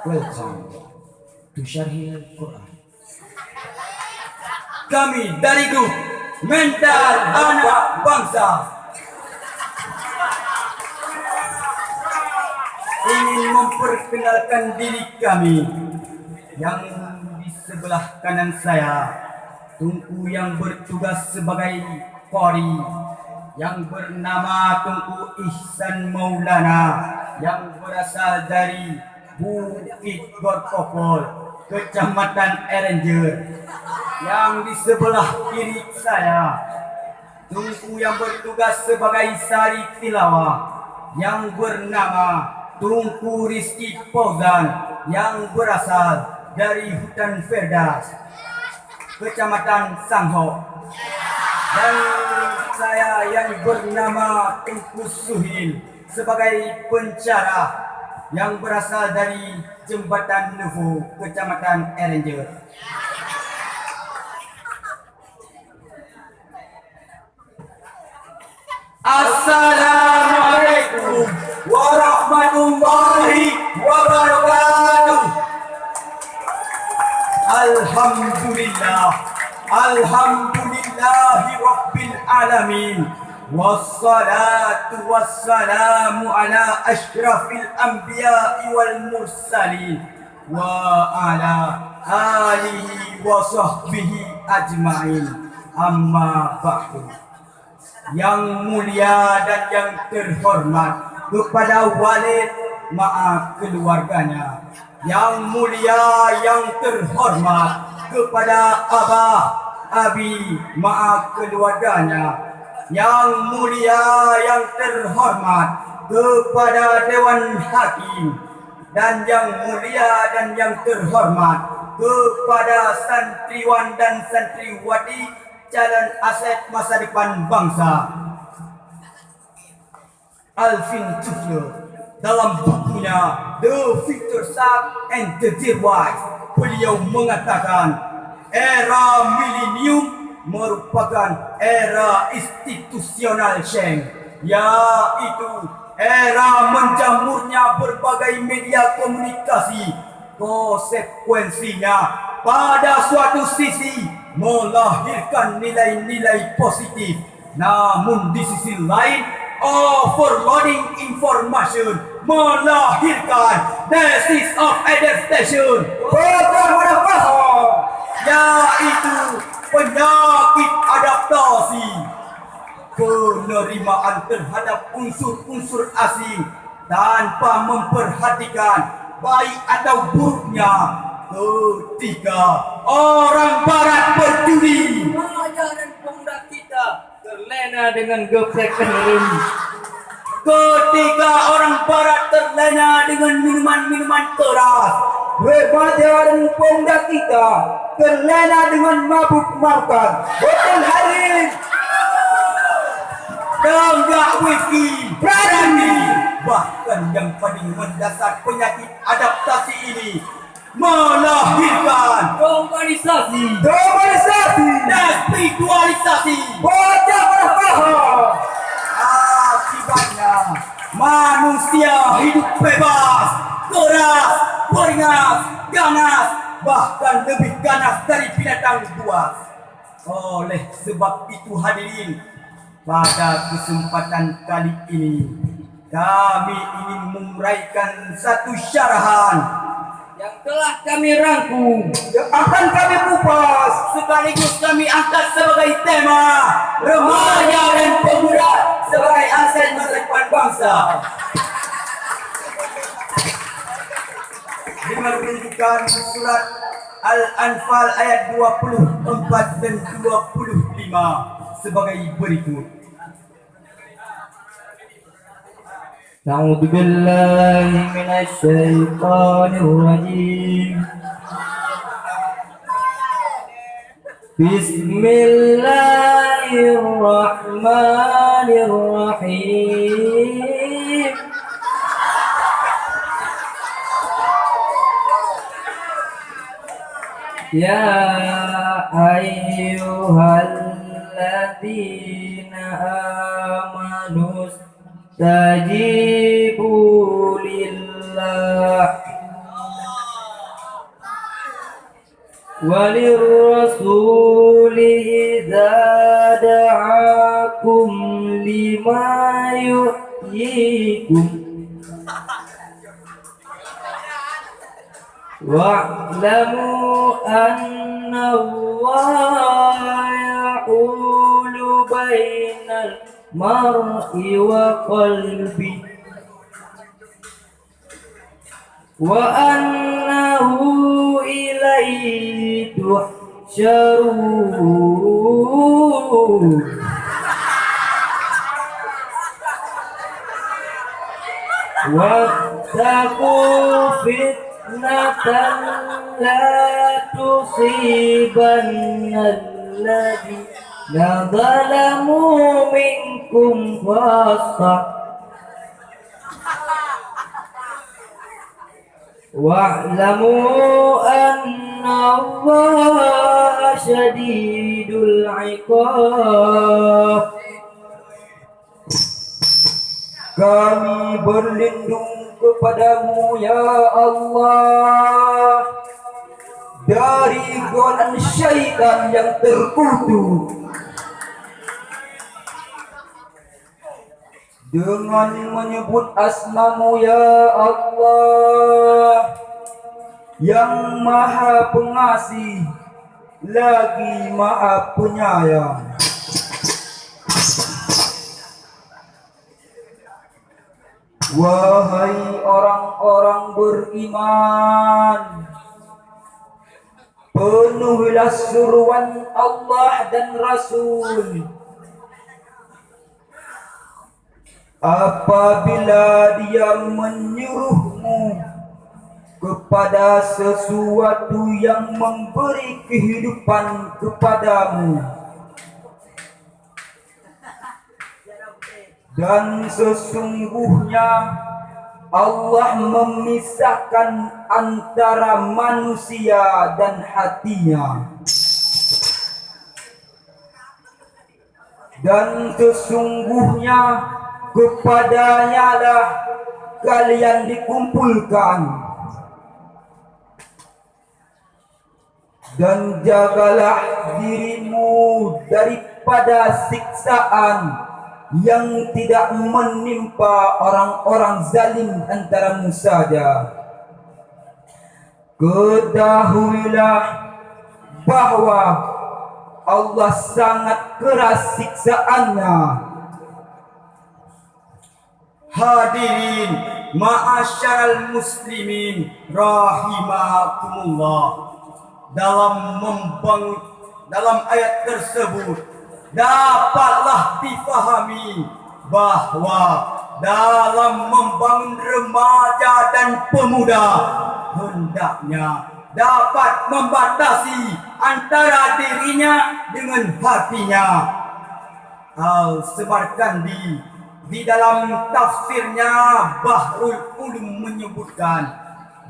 Welcome to Syarhil Quran. Kami dari grup Mental Anak Bangsa ingin memperkenalkan diri kami. Yang di sebelah kanan saya, Tunku yang bertugas sebagai Qori, yang bernama Tunku Ihsan Maulana, yang berasal dari Bukit Gorkopol, Kecamatan Erenjer. Yang di sebelah kiri saya, Tunku yang bertugas sebagai Sari Tilawah, yang bernama Tunku Rizki Fauzan, yang berasal dari Hutan Firdaus, Kecamatan Sangho. Dan saya yang bernama Tunku Suhil sebagai pencara, yang berasal dari Jembatan Nufu, Kecamatan Erenjer. Assalamualaikum warahmatullahi wabarakatuh. Alhamdulillahi rabbil alamin. Wassalatu wassalamu ala asyrafil anbiya'i wal mursalin wa ala alihi wa sahbihi ajma'in. Amma ba'du. Yang mulia dan yang terhormat kepada Walid ma'a keluarganya, yang mulia yang terhormat kepada Abah Abi ma'a keluarganya, yang mulia yang terhormat kepada Dewan Hakim, dan yang mulia dan yang terhormat kepada santriwan dan santriwati calon aset masa depan bangsa. Alvin Toffler dalam bukunya The Future Self and the Dear Wife, beliau mengatakan era milenium merupakan era institusional Sheng, yaitu era menjamurnya berbagai media komunikasi. Konsekuensinya pada suatu sisi melahirkan nilai-nilai positif, namun di sisi lain overloading information melahirkan disease of adaptation, yaitu penyakit adaptasi, penerimaan terhadap unsur-unsur asing tanpa memperhatikan baik atau buruknya. Ketika orang Barat berjudi, remaja dan pemuda kita terlena dengan geprekan rem. Ketika orang Barat terlena dengan minuman-minuman keras, remaja dan pemuda kita terlena dengan mabuk-mabukan, hotel hari, tenggak whisky, berani. Bahkan yang paling mendasar penyakit adaptasi ini melahirkan globalisasi dan spiritualisasi. Bocah berfaham. Akibatnya manusia hidup bebas, keras, beringas, ganas, bahkan lebih ganas dari binatang buas. Oleh sebab itu hadirin, pada kesempatan kali ini kami ingin menguraikan satu syarahan yang telah kami rangkum, yang akan kami kupas, sekaligus kami angkat sebagai tema remaja dan pemuda sebagai aset masa depan bangsa. Dengan rujukan surat Al-Anfal ayat 24 dan 25 sebagai berikut. A'udzu billahi minasy syaithanir rajim. Bismillahirrahmanirrahim. Ya ayyuhalladzina amanu istajibu lillah وللرسول إذا دعاكم لما يحييكم واعلموا أن الله يحول بين المرء وقلبه وأنه إليه تحشرون واتقوا فتنة لا تصيبن الذين ظلموا منكم خاصة واعلموا أن الله شديد العقاب. Kami berlindung kepadamu ya Allah dari godaan syaitan yang terkutuk, dengan menyebut asmamu ya Allah yang maha pengasih lagi maha penyayang. Wahai orang-orang beriman, penuhilah seruan Allah dan Rasul apabila dia menyuruhmu kepada sesuatu yang memberi kehidupan kepadamu, dan sesungguhnya Allah memisahkan antara manusia dan hatinya, dan sesungguhnya kepadanya lah kalian dikumpulkan. Dan jagalah dirimu daripada siksaan yang tidak menimpa orang-orang zalim antaramu saja. Ketahuilah bahwa Allah sangat keras siksaannya. Hadirin ma'asyaral muslimin rahimakumullah, dalam ayat tersebut dapatlah difahami bahwa dalam membangun remaja dan pemuda hendaknya dapat membatasi antara dirinya dengan hatinya. Al-Samarkandi di dalam tafsirnya Bahrul Ulum menyebutkan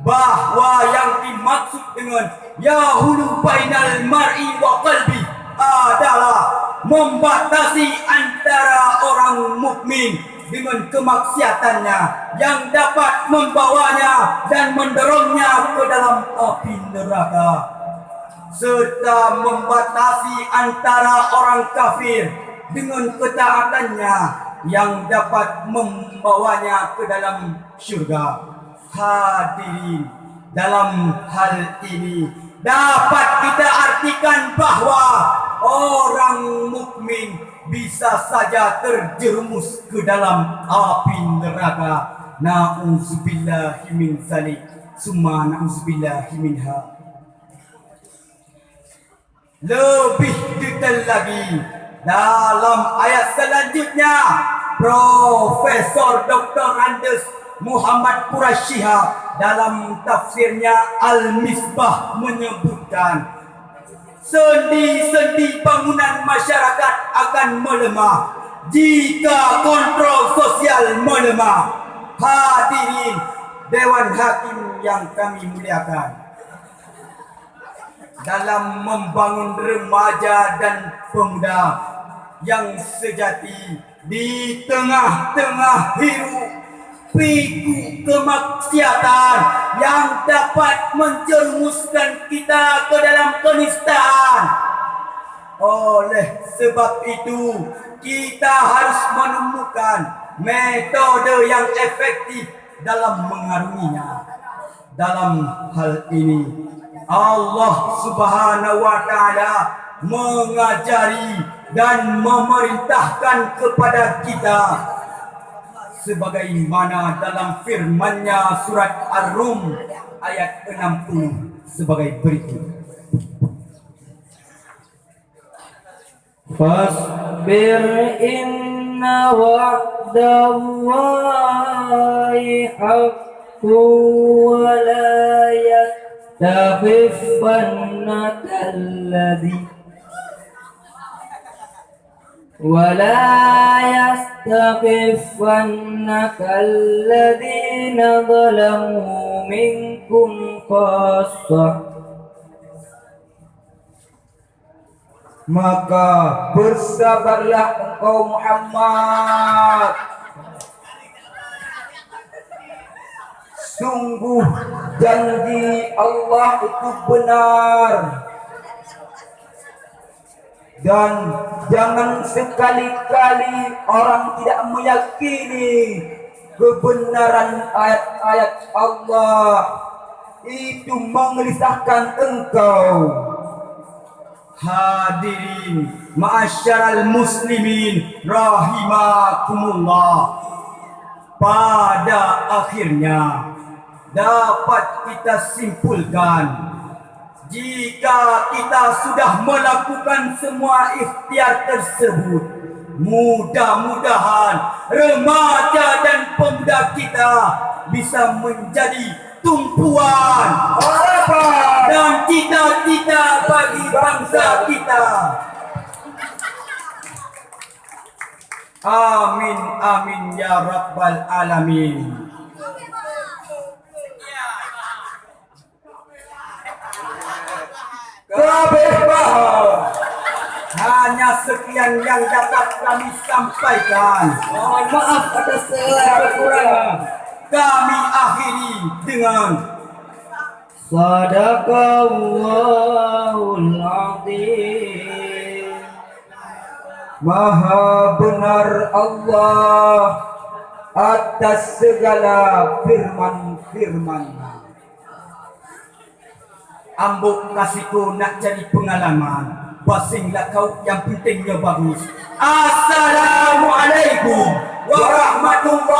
bahwa yang dimaksud dengan yahulu bainal mar'i wa qalbi adalah membatasi antara orang mukmin dengan kemaksiatannya yang dapat membawanya dan mendorongnya ke dalam api neraka, serta membatasi antara orang kafir dengan ketaatannya yang dapat membawanya ke dalam syurga. Hadirin, dalam hal ini dapat kita artikan bahwa orang mukmin bisa saja terjerumus ke dalam api neraka. Na'udzubillahi min dzalik, summa na'udzubillahi minha. Lebih detail lagi dalam ayat selanjutnya, Profesor Dr. Andes Muhammad Quraisyihab dalam tafsirnya Al-Misbah menyebutkan sendi-sendi bangunan masyarakat akan melemah jika kontrol sosial melemah. Hadirin Dewan Hakim yang kami muliakan, dalam membangun remaja dan pemuda yang sejati di tengah-tengah hiruk piku kemaksiatan yang dapat menjerumuskan kita ke dalam kenistaan. Oleh sebab itu, kita harus menemukan metode yang efektif dalam mengarunginya. Dalam hal ini, Allah Subhanahu wa Ta'ala mengajari dan memerintahkan kepada kita sebagaimana dalam firman-Nya surat Ar-Rum ayat 60 sebagai berikut. Fasbir inna wa'dallahi haqqun wa la yastakhifannaka alladhi ولا يستخفنك الذين ظلموا منكم خاصة. Maka bersabarlah engkau Muhammad. Sungguh janji Allah itu benar. Dan jangan sekali-kali orang tidak meyakini kebenaran ayat-ayat Allah itu mengelisahkan engkau. Hadirin ma'asyaral muslimin rahimakumullah. Pada akhirnya dapat kita simpulkan, jika kita sudah melakukan semua ikhtiar tersebut, mudah-mudahan remaja dan pemuda kita bisa menjadi tumpuan harapan dan cita-cita bagi bangsa kita. Amin amin ya rabbal alamin. Kebebasan. Hanya sekian yang dapat kami sampaikan. Mohon maaf atas segala kekurangan. Kami akhiri dengan Sadaqallahul Azim. Maha benar Allah atas segala firman-firman-Nya. Ambuk kasihku nak jadi pengalaman, basinglah kau yang pentingnya bagus. Assalamualaikum warahmatullahi